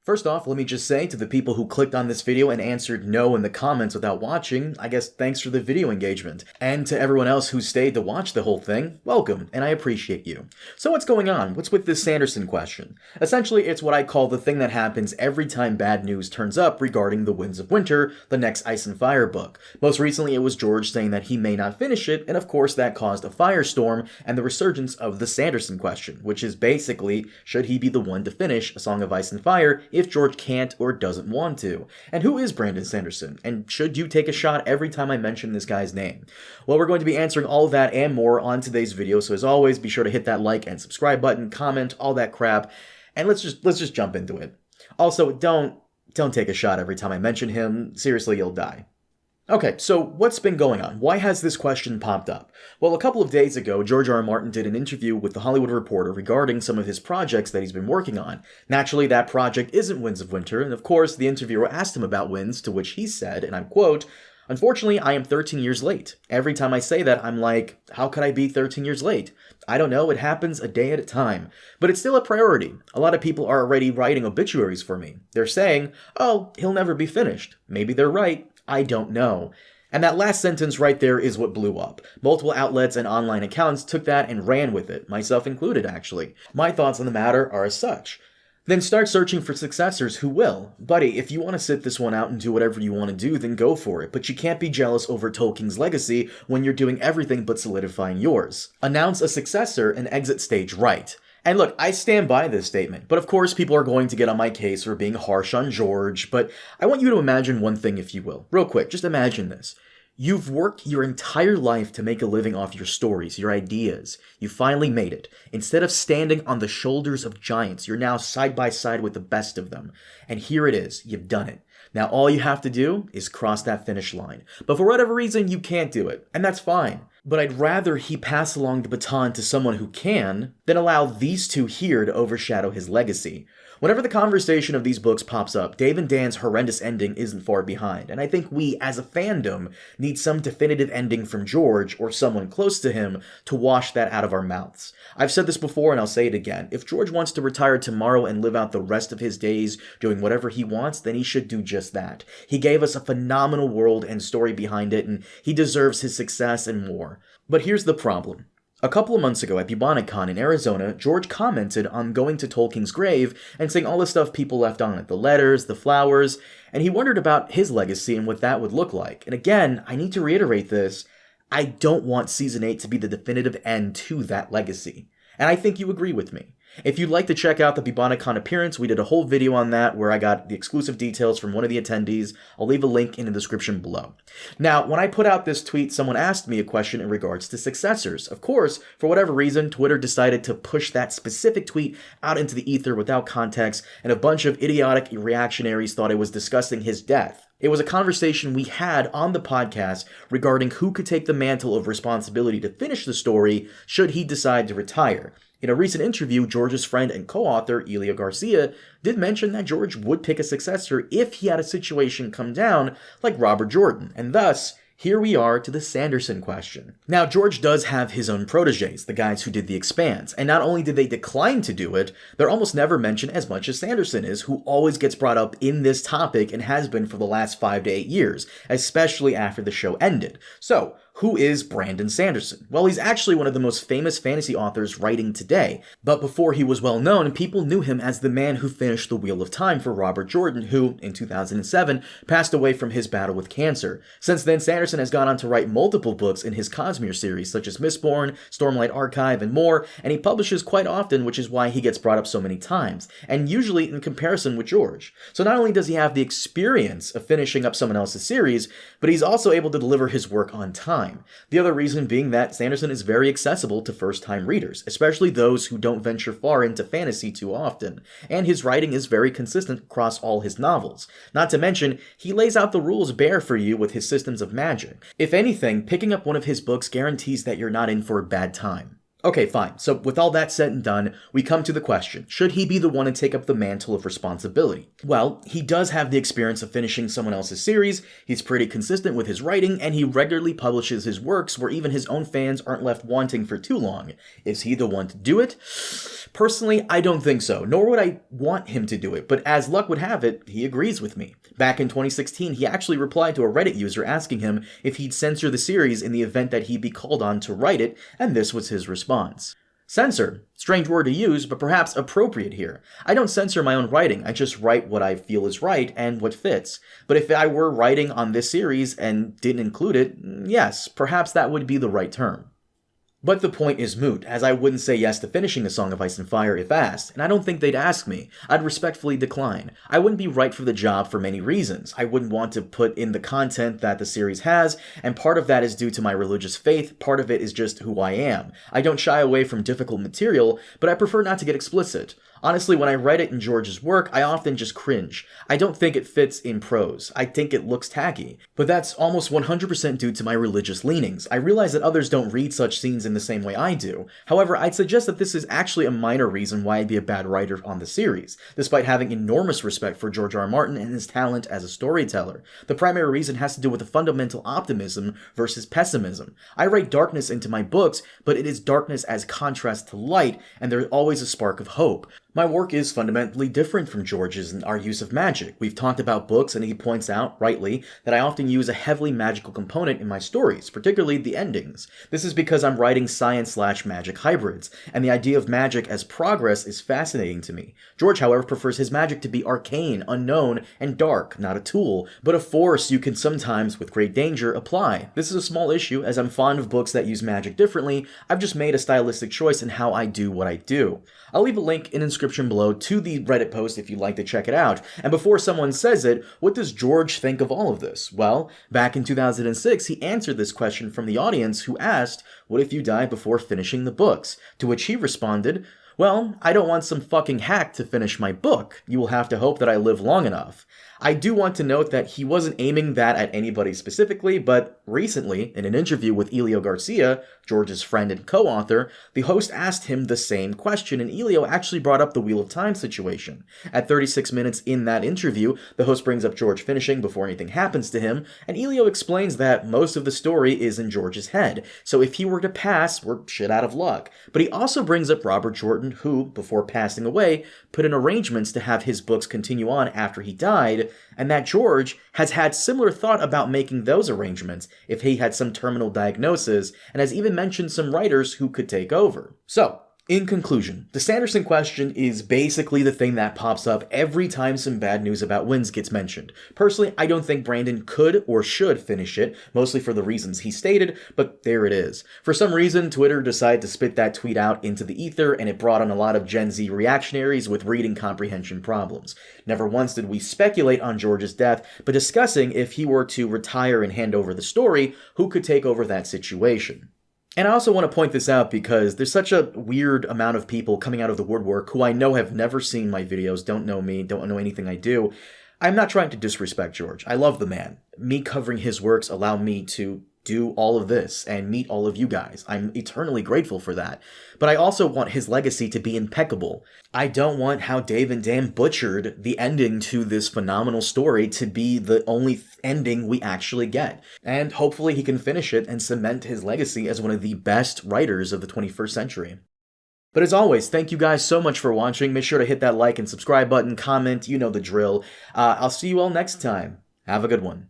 First off, let me just say to the people who clicked on this video and answered no in the comments without watching, I guess thanks for the video engagement. And to everyone else who stayed to watch the whole thing, welcome, and I appreciate you. So what's going on? What's with this Sanderson question? Essentially, it's what I call the thing that happens every time bad news turns up regarding The Winds of Winter, the next Ice and Fire book. Most recently, it was George saying that he may not finish it, and of course that caused a firestorm and the resurgence of the Sanderson question, which is basically, should he be the one to finish A Song of Ice and Fire if George can't or doesn't want to? And who is Brandon Sanderson? And should you take a shot every time I mention this guy's name? Well, we're going to be answering all of that and more on today's video, so as always, be sure to hit that like and subscribe button, comment, all that crap, and let's just jump into it. Also, don't take a shot every time I mention him. Seriously, you'll die. Okay, so what's been going on? Why has this question popped up? Well, a couple of days ago, George R. R. Martin did an interview with The Hollywood Reporter regarding some of his projects that he's been working on. Naturally, that project isn't Winds of Winter, and of course, the interviewer asked him about Winds, to which he said, and I quote, "Unfortunately, I am 13 years late. Every time I say that, I'm like, how could I be 13 years late? I don't know, it happens a day at a time. But it's still a priority. A lot of people are already writing obituaries for me. They're saying, oh, he'll never be finished. Maybe they're right. I don't know." And that last sentence right there is what blew up. Multiple outlets and online accounts took that and ran with it, myself included actually. My thoughts on the matter are as such. Then start searching for successors who will. Buddy, if you want to sit this one out and do whatever you want to do, then go for it. But you can't be jealous over Tolkien's legacy when you're doing everything but solidifying yours. Announce a successor and exit stage right. And look, I stand by this statement, but of course people are going to get on my case for being harsh on George, but I want you to imagine one thing, if you will. Real quick, just imagine this. You've worked your entire life to make a living off your stories, your ideas. You finally made it. Instead of standing on the shoulders of giants, you're now side by side with the best of them. And here it is, you've done it. Now all you have to do is cross that finish line. But for whatever reason, you can't do it, and that's fine. But I'd rather he pass along the baton to someone who can, than allow these two here to overshadow his legacy. Whenever the conversation of these books pops up, Dave and Dan's horrendous ending isn't far behind, and I think we, as a fandom, need some definitive ending from George, or someone close to him, to wash that out of our mouths. I've said this before and I'll say it again. If George wants to retire tomorrow and live out the rest of his days doing whatever he wants, then he should do just that. He gave us a phenomenal world and story behind it, and he deserves his success and more. But here's the problem. A couple of months ago at BuboniCon in Arizona, George commented on going to Tolkien's grave and saying all the stuff people left on it, the letters, the flowers, and he wondered about his legacy and what that would look like. And again, I need to reiterate this, I don't want Season 8 to be the definitive end to that legacy. And I think you agree with me. If you'd like to check out the BuboniCon appearance, we did a whole video on that where I got the exclusive details from one of the attendees. I'll leave a link in the description below. Now, when I put out this tweet, someone asked me a question in regards to successors. Of course, for whatever reason, Twitter decided to push that specific tweet out into the ether without context, and a bunch of idiotic reactionaries thought I was discussing his death. It was a conversation we had on the podcast regarding who could take the mantle of responsibility to finish the story should he decide to retire. In a recent interview, George's friend and co-author, Elia Garcia, did mention that George would pick a successor if he had a situation come down like Robert Jordan, and thus, here we are to the Sanderson question. Now, George does have his own protégés, the guys who did The Expanse, and not only did they decline to do it, they're almost never mentioned as much as Sanderson is, who always gets brought up in this topic and has been for the last 5 to 8 years, especially after the show ended. So, who is Brandon Sanderson? Well, he's actually one of the most famous fantasy authors writing today, but before he was well known, people knew him as the man who finished The Wheel of Time for Robert Jordan, who, in 2007, passed away from his battle with cancer. Since then, Sanderson has gone on to write multiple books in his Cosmere series, such as Mistborn, Stormlight Archive, and more, and he publishes quite often, which is why he gets brought up so many times, and usually in comparison with George. So not only does he have the experience of finishing up someone else's series, but he's also able to deliver his work on time. The other reason being that Sanderson is very accessible to first-time readers, especially those who don't venture far into fantasy too often, and his writing is very consistent across all his novels. Not to mention, he lays out the rules bare for you with his systems of magic. If anything, picking up one of his books guarantees that you're not in for a bad time. Okay, fine. So with all that said and done, we come to the question, should he be the one to take up the mantle of responsibility? Well, he does have the experience of finishing someone else's series, he's pretty consistent with his writing, and he regularly publishes his works where even his own fans aren't left wanting for too long. Is he the one to do it? Personally, I don't think so, nor would I want him to do it, but as luck would have it, he agrees with me. Back in 2016, he actually replied to a Reddit user asking him if he'd censor the series in the event that he'd be called on to write it, and this was his response. Censor. Strange word to use, but perhaps appropriate here. I don't censor my own writing, I just write what I feel is right and what fits. But if I were writing on this series and didn't include it, yes, perhaps that would be the right term. But the point is moot, as I wouldn't say yes to finishing A Song of Ice and Fire if asked, and I don't think they'd ask me. I'd respectfully decline. I wouldn't be right for the job for many reasons. I wouldn't want to put in the content that the series has, and part of that is due to my religious faith, part of it is just who I am. I don't shy away from difficult material, but I prefer not to get explicit. Honestly, when I read it in George's work, I often just cringe. I don't think it fits in prose. I think it looks tacky. But that's almost 100% due to my religious leanings. I realize that others don't read such scenes in the same way I do. However, I'd suggest that this is actually a minor reason why I'd be a bad writer on the series, despite having enormous respect for George R. R. Martin and his talent as a storyteller. The primary reason has to do with the fundamental optimism versus pessimism. I write darkness into my books, but it is darkness as contrast to light, and there's always a spark of hope. My work is fundamentally different from George's in our use of magic. We've talked about books, and he points out, rightly, that I often use a heavily magical component in my stories, particularly the endings. This is because I'm writing science/magic hybrids, and the idea of magic as progress is fascinating to me. George, however, prefers his magic to be arcane, unknown, and dark, not a tool, but a force you can sometimes, with great danger, apply. This is a small issue, as I'm fond of books that use magic differently. I've just made a stylistic choice in how I do what I do. I'll leave a link in description below to the Reddit post if you'd like to check it out. And before someone says it, what does George think of all of this? Well, back in 2006, he answered this question from the audience who asked, "What if you died before finishing the books?" To which he responded, "Well, I don't want some fucking hack to finish my book. You will have to hope that I live long enough." I do want to note that he wasn't aiming that at anybody specifically, but recently, in an interview with Elio Garcia, George's friend and co-author, the host asked him the same question, and Elio actually brought up the Wheel of Time situation. At 36 minutes in that interview, the host brings up George finishing before anything happens to him, and Elio explains that most of the story is in George's head, so if he were to pass, we're shit out of luck. But he also brings up Robert Jordan, who, before passing away, put in arrangements to have his books continue on after he died, and that George has had similar thought about making those arrangements if he had some terminal diagnosis, and has even mentioned some writers who could take over. So, in conclusion, the Sanderson question is basically the thing that pops up every time some bad news about wins gets mentioned. Personally, I don't think Brandon could or should finish it, mostly for the reasons he stated, but there it is. For some reason, Twitter decided to spit that tweet out into the ether, and it brought on a lot of Gen Z reactionaries with reading comprehension problems. Never once did we speculate on George's death, but discussing if he were to retire and hand over the story, who could take over that situation. And I also want to point this out because there's such a weird amount of people coming out of the woodwork who I know have never seen my videos, don't know me, don't know anything I do. I'm not trying to disrespect George. I love the man. Me covering his works allow me to do all of this and meet all of you guys. I'm eternally grateful for that. But I also want his legacy to be impeccable. I don't want how Dave and Dan butchered the ending to this phenomenal story to be the only ending we actually get. And hopefully he can finish it and cement his legacy as one of the best writers of the 21st century. But as always, thank you guys so much for watching. Make sure to hit that like and subscribe button, comment, you know the drill. I'll see you all next time. Have a good one.